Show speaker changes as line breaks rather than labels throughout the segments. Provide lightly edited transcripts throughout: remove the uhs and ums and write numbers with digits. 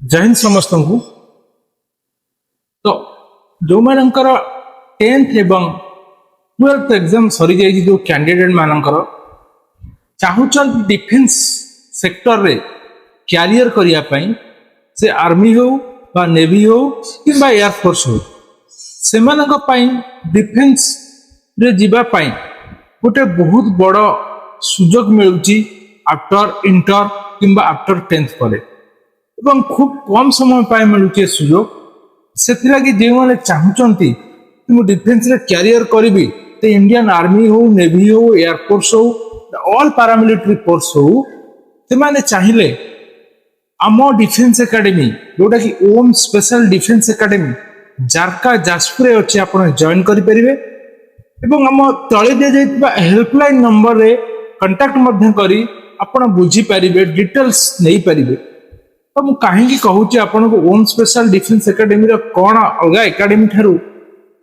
जय हिंद समस्त को। तो जो मानकर 10th एवं 12th एग्जाम सरी जाइए जो कैंडिडेट मानकर चाहून डिफेन्स सेक्टर रे क्यारियर करने से आर्मी हो बा नेवी हो कि एयरफोर्स हो से डिफेन्स रे जीवा पाई गोटे बहुत बड़ सुजोग मिलूची आफ्टर इंटर कि आफ्टर 10th पर एवं खूब कम समय पाए मिलूचे सुजोग से जो मैंने चाहूँगी कि डिफेन्स रे क्यारियर करी तो इंडियन आर्मी हो नेवी हो एयरफोर्स हो ऑल पारामिलिटरी फोर्स हो से चाहिए आम डिफेन्स एकेडमी जोटा कि ओम स्पेशल डिफेन्स एकेडमी जारका जाजपुर अच्छे आप जॉइन करेंगे एवं आम तले दि जाइए हेल्पलाइन नंबर रे कंटाक्ट करी आपण बुझीपारे डिटेल्स नहीं पारे। तो मुझे कहीं कहूँ आपन को ओम स्पेशल डिफेन्स एकेडमी कौन अलग एकेडमी ठारू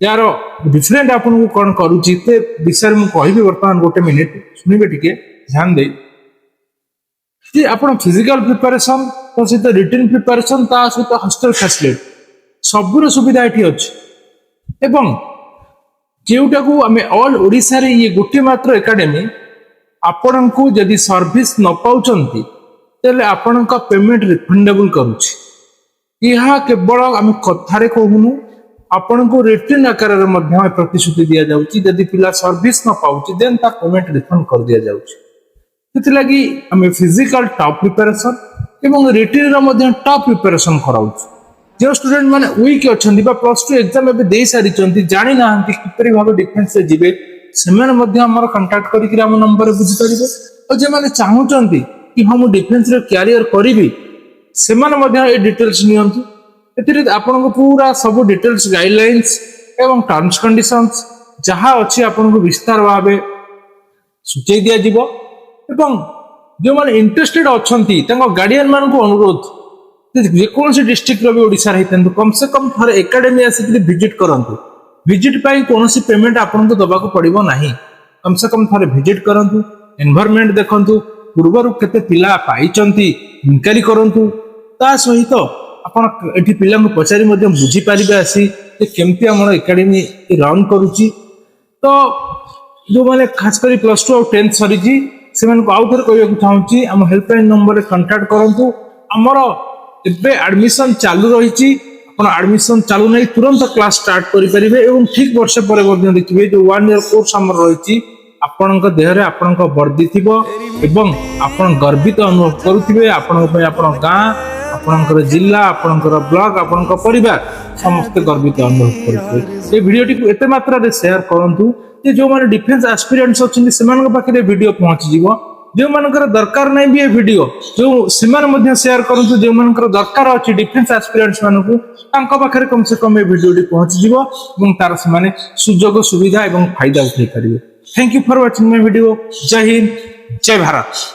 यार डिफरेंट आपन को कौन करुच्ची ते विषय में कहि बर्तमान गोटे मिनिट सुनिबे टिके ध्यान दे जे आपन फिजिकल प्रिपरेशन तो सहित रिटन प्रिपरेशन ता सहित हॉस्टल फैसिलिटी सबुर सुविधा ये अच्छे एवं जोटा को आम ऑल ओडिशा रे ये गोटे मात्र एकेडमी आपण को जदि सर्विस न पाउचंती तेले आपण का पेमेंट रिफंडेबल करुच्ची यह केवल आम कथारे कहूनु आपण को रिटर्न आकार में प्रतिश्रुति दि जाउची जदि पिला सर्विस न पाउची देन ता पेमेंट रिफंड कर दिया जाउची सेतिलागी आम फिजिकल टॉप प्रिपरेशन एवं रिटर्न रो टॉप प्रिपरेशन कराउची जो स्टूडेंट माने वीक अछंती बा +2 एग्जाम एबे देई सारिचंती जानि नाहंती किपरि भाबे डिफेन्स रे जिवे सेमाने मध्ये हमर कांटेक्ट करि कि हम नंबर बुझि परिबे और जे माने चाहूचंती कि हम डिफेन्स रे कैरियर करिवि सेमाने मध्ये ए डिटेल्स नियंतु एतिरे आपन को पूरा सब डिटेल्स गाइडलाइंस एवं टर्म्स कंडीशंस जहाँ अच्छी आपन को विस्तार भावे सूचई दिया जिवो एवं जो माने इंटरेस्टेड अछंती तांको गार्डियन मान को अनुरोध जेकोसी डिस्ट्रिक्ट रो भी ओडिसा रहितंतु कम से कम थरे एकेडमी आसिक विजिट करंतु विजिट पाई कोनोसी पेमेंट आपन को दबाको पड़िबो नाही कम से कम थरे विजिट करंतु एनवायरनमेंट देखंतु पूर्वरु केते पिला पाइचंती इनक्वारी करंतु ता सहित आपण एठी पिला को पचारी मध्ये बुझी पारिबे आसी जे केमती हमर एकेडमी रन करूची। तो जो माने खास करी +2 और 10th सरी जी से मन को आउटर कहय को चाहूची हम हेल्पलाइन नंबर रे कांटेक्ट करंतु हमर एबे एडमिशन चालू रहिची आपण एडमिशन चालू नै तुरंत क्लास स्टार्ट करि परिबे एवं ठीक वर्ष पर मध्ये देखिबे जो 1 ईयर कोर्स हमर रहिची आपनक देह रे आपनक वर्दी थिबो एवं आपण गर्वित अनुभव करूथिबे आपनक पय आपण गां आपनकर जिला आपनकर ब्लॉक आपनकर परिवार समस्त गर्वित अनुभव करते। ये वीडियो टी एते मात्रा रे शेयर करंतु जे जो माने डिफेन्स एस्पिरेंट्स अछिन सेमान पाखे वीडियो पहुंच जीवो जो मानकर दरकार नहीं भी ये वीडियो जो सेमान मध्ये शेयर करंतु जो मानकर दरकार अछि डिफेन्स एस्पिरेंट्स मानकु तांका पाखे कम से कम ये वीडियो टी पहुंच जीवो एवं तार सेमाने सुजोग सुविधा एवं फायदा उठाई परिबे। Thank you for watching my video. जय हिंद जय भारत।